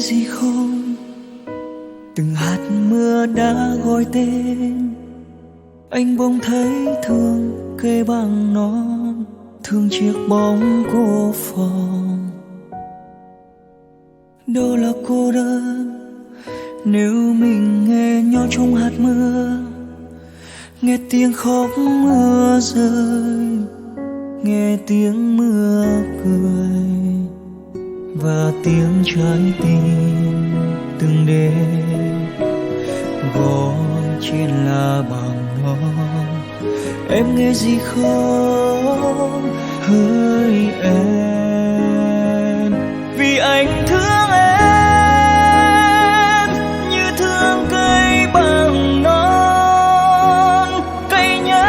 Gì không, từng hạt mưa đã gọi tên anh, bỗng thấy thương cây bằng non, thương chiếc bóng cô phòng. Đâu là cô đơn nếu mình nghe nhỏ trong hạt mưa, nghe tiếng khóc mưa rơi, nghe tiếng mưa cười và tiếng trái tim từng đêm gõ trên lá bằng non. Em nghe gì không hỡi em, vì anh thương em như thương cây bằng non. Cây nhớ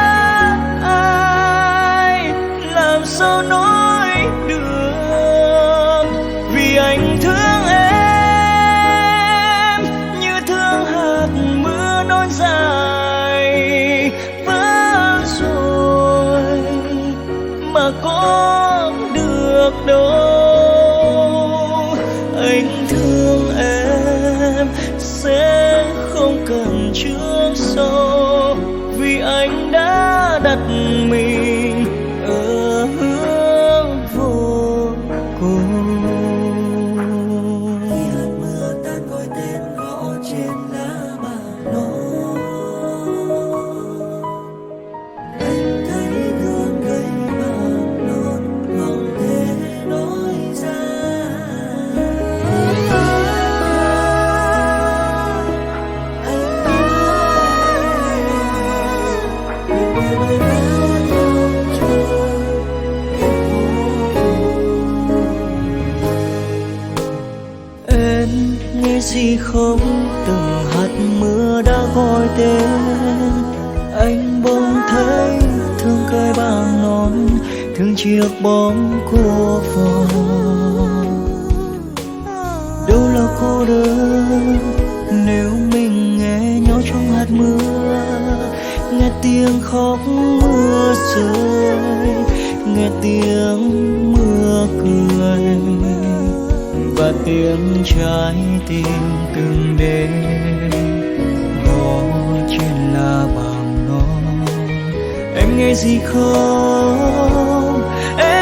ai làm sao nói được, vì anh thương em như thương hạt mưa non dài vỡ rồi mà có được đâu. Anh thương em sẽ không cần trước sau, vì anh đã đặt mình ở hướng vô cùng. Khi hạt mưa tan gọi tên gõ trên lá bằng non, anh thấy thương cây bằng non không thể nói ra. Em nghe gì không, từng hạt mưa đã gọi tên anh, bỗng thấy thương cây bằng non, thương chiếc bóng cô phòng. Đâu là cô đơn nếu mình nghe nhỏ trong hạt mưa, nghe tiếng khóc mưa rơi, nghe tiếng mưa cười và tiếng trái tim từng đêm gõ trên lá bằng non. Em nghe gì không em,